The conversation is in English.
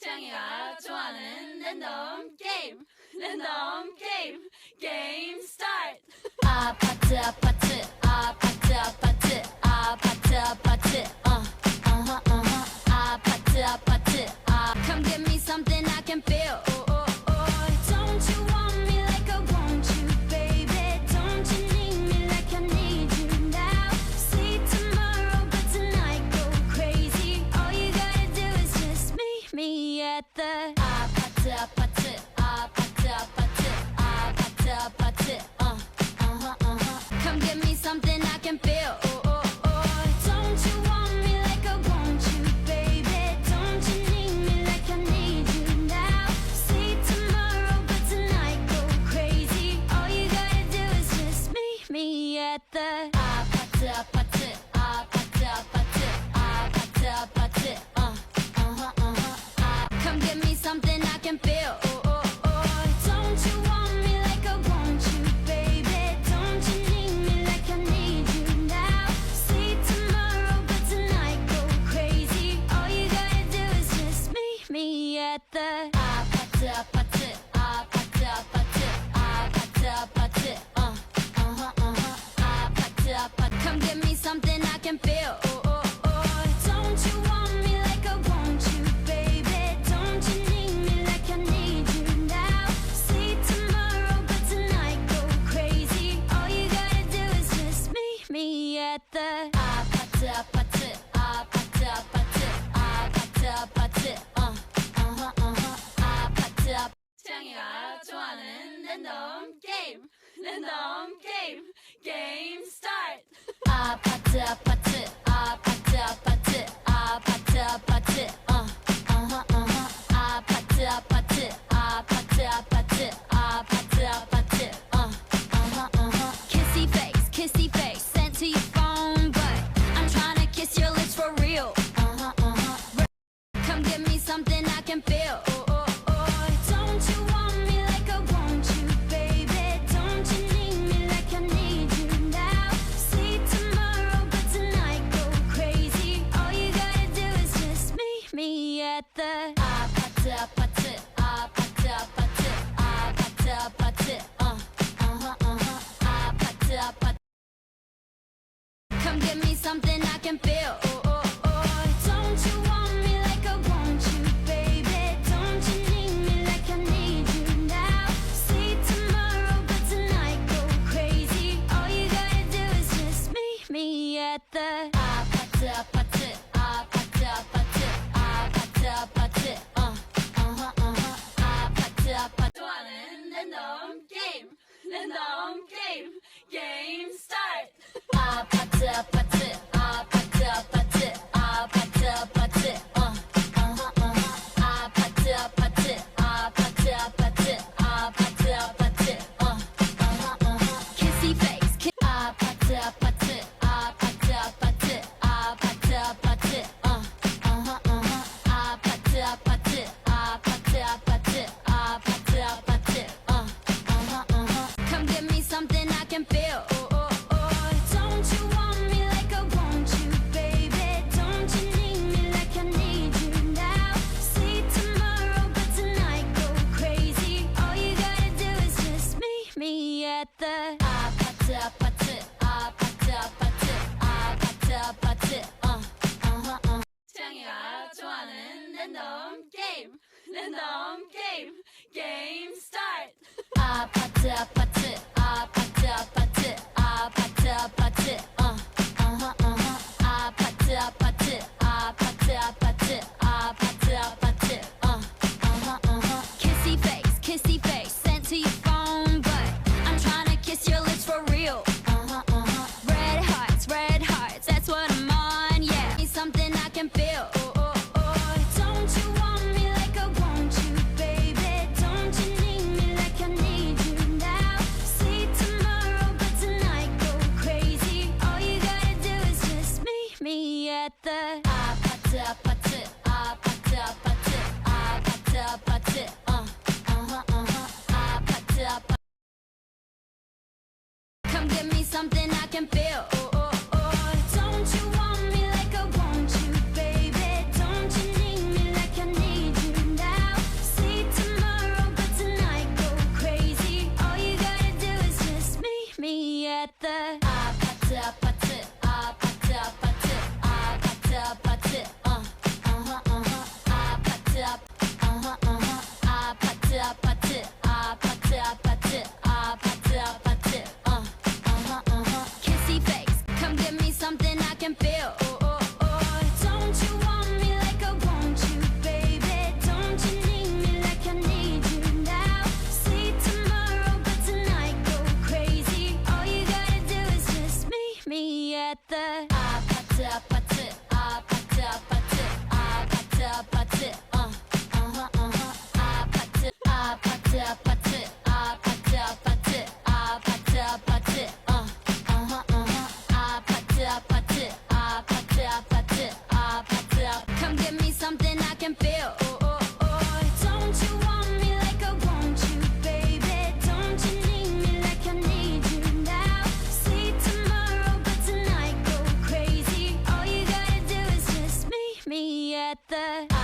태양이가 좋아하는 랜덤 게임 게임 스타트. 아파트 아파트 아파트 아파트 아파트 아파트 아파트 아파트 Come give me something I can feel. Don't you want me like I want you, baby? Don't you need me like I need you now? See tomorrow, but tonight go crazy. All you gotta do is just meet me at the 아파트 아파트 아파트 아파트 아파트 아파트 Come give me something I can feel. Don't you want me like I want you, baby? Don't you need me like I need you now? See tomorrow, but tonight go crazy. All you gotta do is just meet me at the 아파트 아파트 아파트 아파트 아파트 아파트 Come give me something I can feel. Don't you want me like I want you, baby? Don't you need me like I need you now? See tomorrow, but tonight go crazy. All you gotta do is just meet me at the 아파트 아파트 아파트 아파트 아파트 아파트 아파트 아파트 Come give me something I can feel. Don't you want me like I want you, baby? Don't you need me like I need you now? See tomorrow, but tonight go crazy. All you gotta do is just meet me at the 아파트 아파트 아파트 아파트 아파트 아파트 아파트 아파트 태양이가 좋아하는 랜덤 게임 게임 스타트. 아파트 아파트 아파트 아파트 아파트 아파트 아파트 아파트 아파트 아파트 아파트 아파트 kissy face sent to your phone, but I'm trying to kiss your lips for real. Come give me something I can feel. Don't you want me like I want you, baby? Don't you need me like I need you now? See tomorrow, but tonight go crazy. All you gotta do is just meet me at the 아파트 아파트 아파트 아파트 아파트 아파트 아파트 아파트 Come give me something I can feel. Don't you want me like I want you, baby? Don't you need me like I need you now? See tomorrow, but tonight go crazy. All you gotta do is just meet me at the 아파트 아파트 아파트 아파트 아파트 아파트 아파트 아파트 좋아하는 랜덤 게임 스타트. 아파트 아파트 아파트 아파트 아파트 아파트 아파트 아파트 아파트 아파트 아파트 아파트 kissy face 아파트 아파트 아파트 아파트 아파트 아파트 아파트 아파트 아파트 아파트 아파트 아파트 Come give me something I can feel. Don't you want me like I want you, baby? Don't you need me like I need you now? See tomorrow, but tonight go crazy. All you gotta do is just meet me at the 아파트 아파트 아파트 아파트 아파트 아파트 태양이가 좋아하는 랜덤 게임 스타트. 아파트 아파트 아파트 아파트 아파트 아파트 아파트 아파트 아파트 아파트 아파트 아파트 kissy face sent to your phone, but I'm trying to kiss your lips for real. Red hearts, that's what I'm on, yeah. Need something I can feel. Don't you want me like I want you, baby? Don't you need me like I need you now? See tomorrow, but tonight go crazy. All you gotta do is just meet me at the 아파트 아파트 아파트 아파트 아파트 아파트 아파트 아파트 Come give me something I can feel. Don't you want me like I want you, baby? Don't you need me like I need you the